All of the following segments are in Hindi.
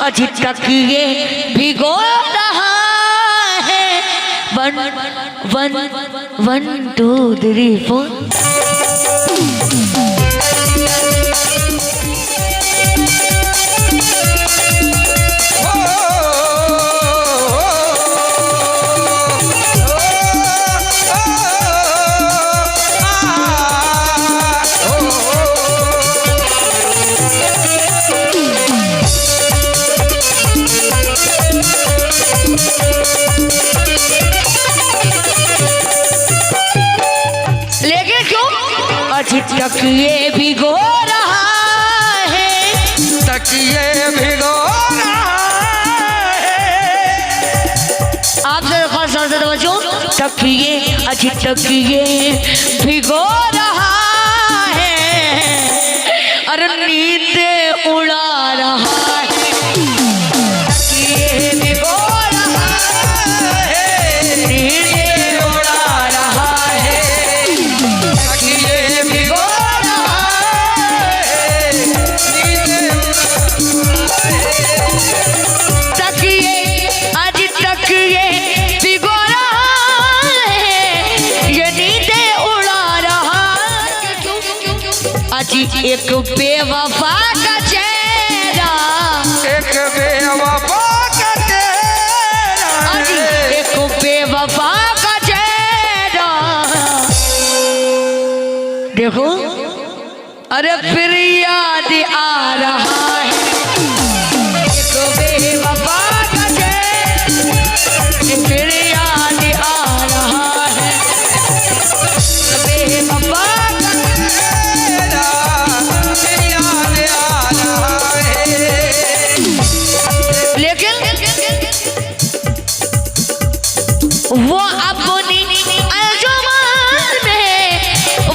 अजी तकिए भिगो रहा है। 1 2 3 4 तकिए भिगो रहा है। तकिए भिगो रहा है। आप जरा खास तौर से समझो। तकिए अजी तकिए भिगो रहा है। अरे नींद उड़ा रहा है। तकिए भिगो रहा है। नींद उड़ा रहा है। तकिए भिगो एक बेवफा का चेहरा। एक बेवफा का चेहरा। एक बेवफा का चेहरा। देखो अरे फिर याद आ रहा है। एक बेवफा का चेहरा फिर याद आ रहा है। बेवफा वो अपनी अंजुमन में,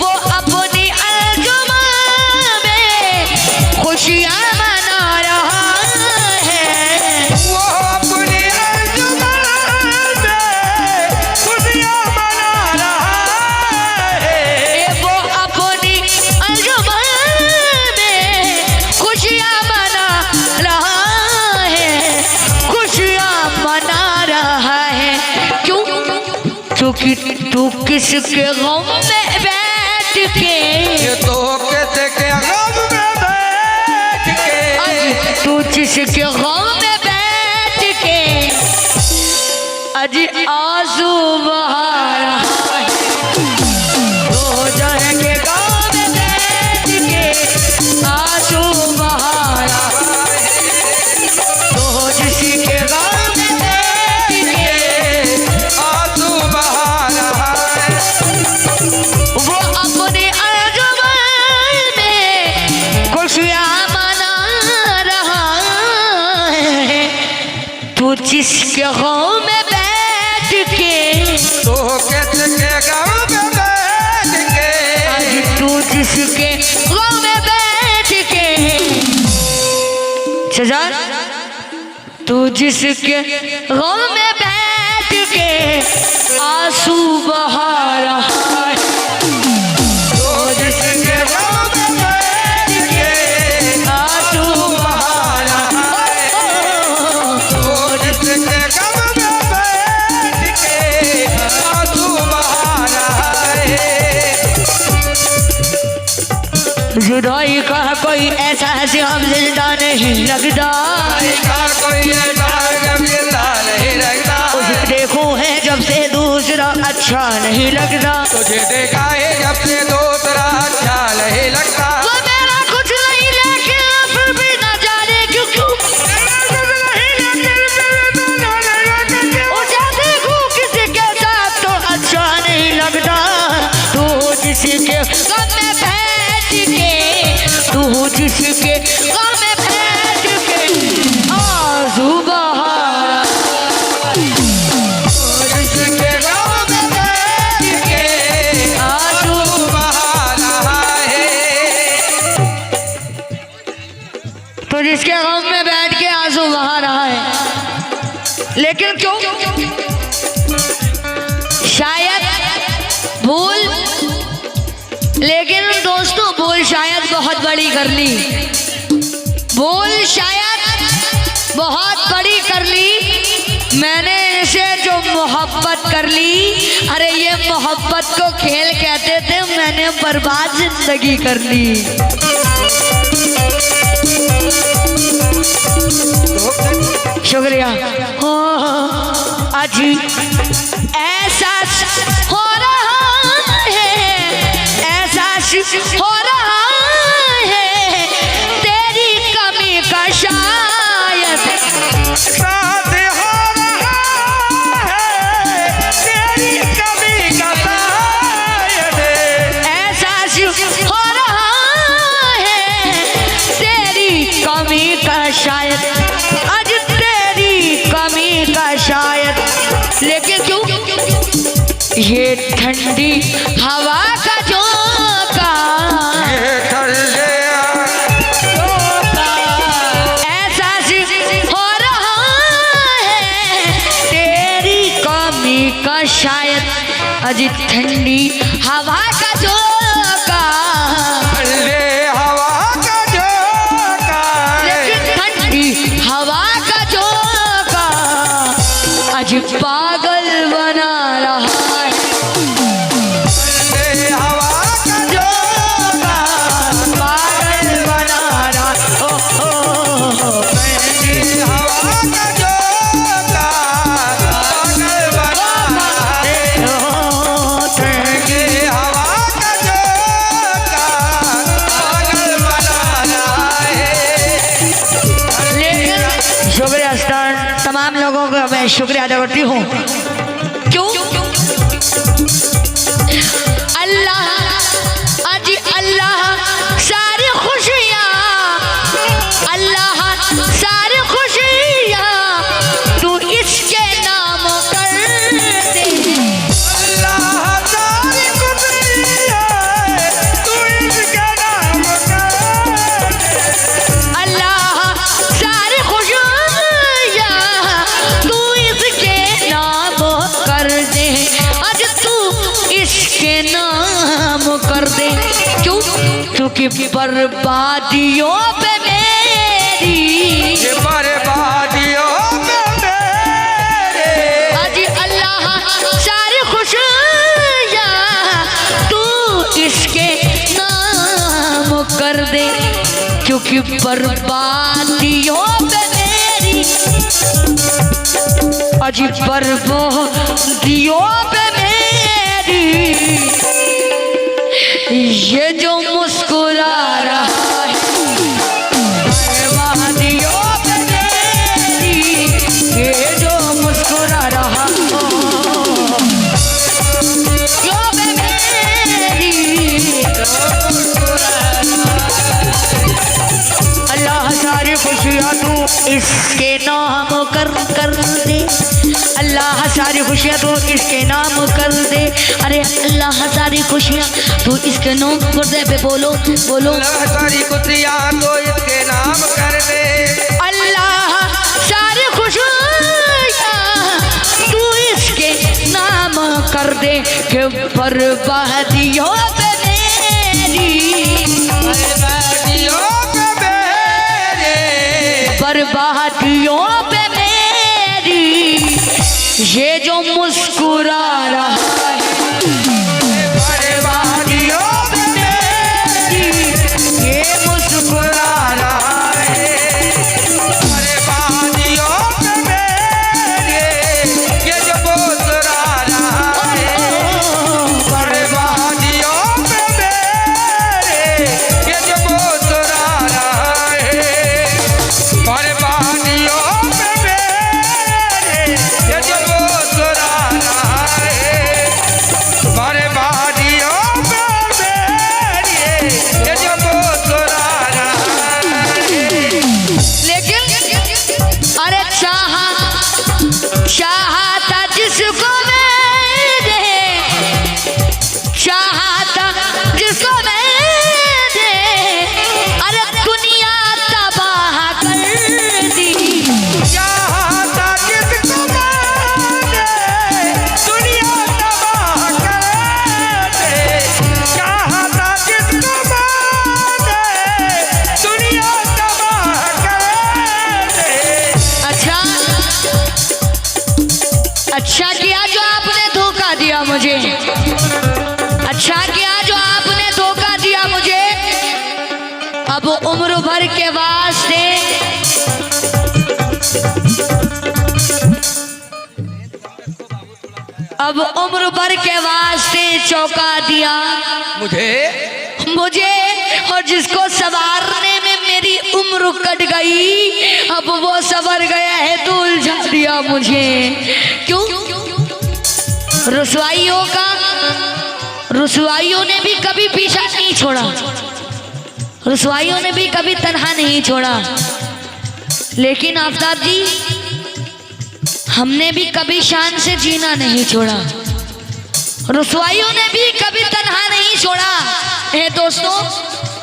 वो अपनी अंजुमन में खुशियाँ मना रहा है। वो अपनी अंजुमन में खुशियाँ मना रहा है। वो अपनी अंजुमन में खुशियाँ मना रहा है। खुशियाँ मना रहा है। क्योंकि तू किसके गम में बैठ के, तो किसके गम में बैठ के, तू जिसके गम में बैठ के अजी आंसू बहा रहा है। तो जाएंगे गम में बैठ के आंसू बहा रहा है। तो जिसके गम में बैठ के आंसू बहा रहा है। वो अपने अंजुमन में खुशियाँ मना रहा है। तू जिसके गम में बैठ के, तो किसके गम में बैठ के, तू जिसके गम में बैठ के सजा, तू जिसके गम में बैठ के आंसू बहा रहा है। तो जिसके गम में बैठ के आंसू बहा रहा है। तो जिसके गम में बैठ के आंसू बहा रहा है। जुदाई का कोई ऐसा से हम जिंदा नहीं लगता। कोई ऐसा जब जिंदा नहीं लगता। तुझे देखो है जब से दूसरा अच्छा नहीं लगता। तुझे देखा है जब से दूसरा अच्छा नहीं लगता। वो मेरा कुछ नहीं लेकिन फिर भी न जाने क्यों क्यों देखो किसी के साथ तो अच्छा नहीं लगता। तू जिसके गम में बैठ के, तू जिसके गम में बैठ के आंसू बहा रहा है। जिसके गम में बैठ के आंसू बहा रहा है। तो जिसके गम में बैठ के आंसू बहा रहा है। लेकिन क्यों? शायद भूल, लेकिन दोस्तों भूल शायद बहुत बड़ी कर ली। भूल शायद मैंने इसे जो मोहब्बत कर ली, अरे ये मोहब्बत को खेल कहते थे, मैंने बर्बाद जिंदगी कर ली। शुक्रिया। हो आज एहसास हो रहा है, एहसास हो रहा है तेरी कमी का शायद। साथ हो रहा है तेरी कमी का शायद। एहसास हो रहा है तेरी कमी का शायद, आज तेरी कमी का शायद। लेकिन क्यों ये ठंडी हवा का झोंका, ये ठंडे एहसास हो रहा है तेरी कमी का शायद, आज ठंडी हवा का झोंका। ठंडे हवा का झोंका, लेकिन ठंडी हवा का झोंका आज पागल बना रहा है। ठंडे हवा का झोंका, पागल बना रहा, ओ, ठंडी हवा का झोंका, पागल बना है। ठंडी हवा का झोंका, पागल बना है। लेकिन शुक्रिया स्टार तमाम लोगों का मैं शुक्रिया अदा करती हूँ। क्यों? अल्लाह आज अल्लाह सारी खुशियाँ, अल्लाह सारी खुशियाँ तू इसके नाम कर दे। अल्लाह सारी खुशियाँ तू इसका नाम कर दे। अल्लाह सारी खुशियाँ तू इसके नाम कर दे, आज तू इसके नाम कर दे। क्यों? क्योंकि बर्बादियों पे मेरी, ये बर्बादियों पे मेरे, आज अल्लाह सारी खुशियाँ तू इसके नाम कर दे। क्योंकि बर्बादियों पे मेरी, आज बर्बादियों पे मेरी, ये जो मुस्कुरा रहा है बर्बादियों पे मेरी, ये जो मुस्कुरा रहा हो यो पे मेरी, अल्लाह सारी खुशियाँ तू इसके नाम कर दे। अल्लाह सारी खुशियाँ तू इसके नाम कर दे। अरे अल्लाह सारी खुशियाँ तू इसके नाम कर दे। बे बोलो बोलो, अल्लाह सारी खुशियाँ तो इसके नाम कर दे। अल्लाह सारी खुशियाँ तू इसके नाम कर दे। कि बर्बादियों पे मेरी, बर्बादियों पे मेरे, बर्बादियों पे मेरी, ये जो मुस्कुरा रहा है बर्बादियों पे मेरी, ये मुस्कुरा रहा है। बर्बादियों पे मेरे, ये जो मुस्कुरा रहा है। बर्बादियों पे मेरे, ये जो मुस्कुरा रहा है। बर्बादियों पे मेरे, ये जो मुस्कुरा रहा है। बर्बादियों पे मेरे, ये जो मुस्कुरा रहा है। लेकिन अरे चाहता जिसको मैंने, चाहता जिसको मैंने, अरे दुनिया तबाह कर अच्छा किया जो आपने धोखा दिया मुझे, अच्छा किया जो आपने धोखा दिया मुझे। अब उम्र भर के वास्ते अब उम्र भर के वास्ते चौका दिया मुझे और जिसको सवारने में मेरी उम्र कट गई, अब वो सवर गया है तो उलझा दिया मुझे। क्यों? रुसवाइयों ने भी कभी पीछा नहीं छोड़ा, रुसवाइयों ने भी कभी तन्हा नहीं छोड़ा। लेकिन आफताब जी, हमने भी कभी शान से जीना नहीं छोड़ा, रुसवाइयों ने भी कभी तन्हा नहीं छोड़ा। हे दोस्तों,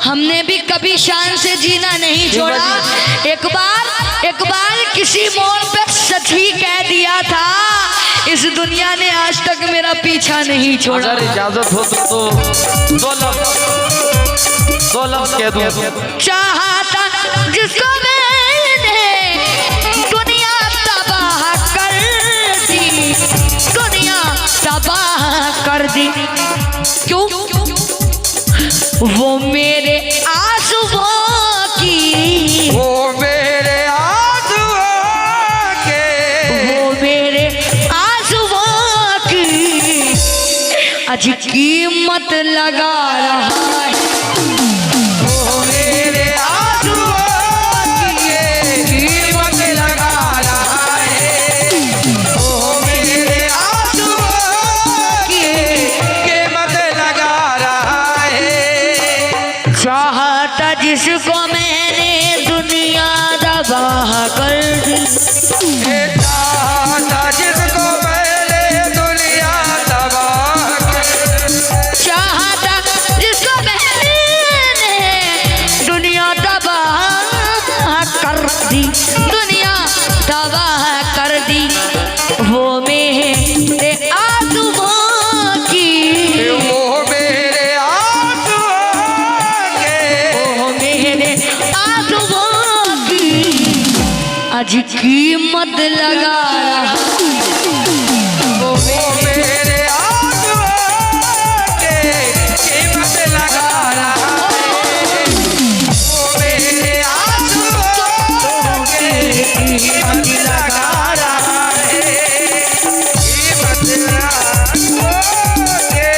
हमने भी कभी शान से जीना नहीं छोड़ा। एक बार किसी मोड़ पे सच ही कह दिया था, इस दुनिया ने आज तक मेरा पीछा नहीं छोड़ा। अगर इजाजत हो तो दो लफ्ज़ कह दूं। चाहता जिसको मैंने दुनिया तबाह कर दी, दुनिया तबाह कर दी। क्यों? वो मेरे आंसुओं की, वो मेरे आंसुओं के, वो मेरे आंसुओं की आज कीमत लगा रहा है। वो मेरे आंसुओं की कीमत लगा रहा है। वो मेरे आंसुओं की कीमत लगा रहा है। चाहता जिसको मैंने दुनिया तबाह कर दी, चाहता जिसको मैंने दुनिया तबाह कर, चाहता जिसको मैंने दुनिया तबाह कर दी, दुनिया तबाह कर दी। वो मेरे आंसुओं की, वो मेरे आंसुओं के, वो मेरे आंसुओं की आज कीमत लगा रहा। वो मेरे आंसुओं के कीमत लगा रहा है। वो मेरे आंसुओं के कीमत लगा रहा है। कीमत आंसुओं के।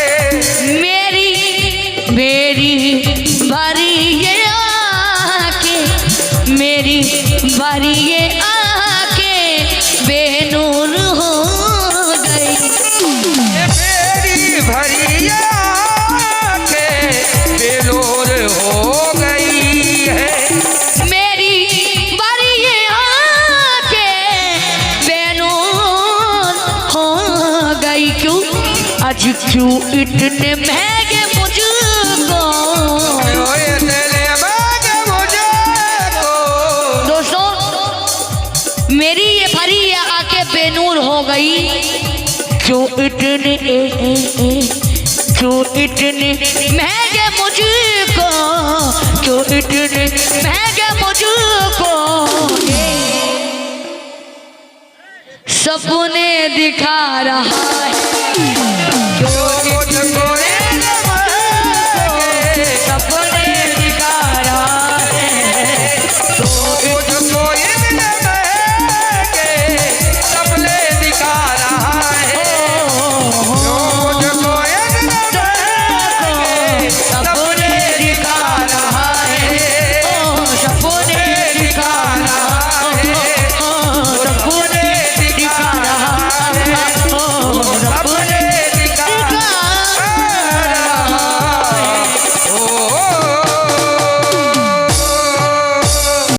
मेरी बारी ये आके, मेरी बारी ये आके बेनूर हो गई। मेरी भरी आंखें बेनूर हो गई है। मेरी बारी ये आके बेनूर हो गई। क्यों? आज क्यों इतने महंगे मुझको, दोस्तों मेरी ये भरी ये आके बेनूर हो गई। क्यों इतने क्यों इतने महंगे मुझको, क्यों इतने महंगे मुझको सपने दिखा रहा है।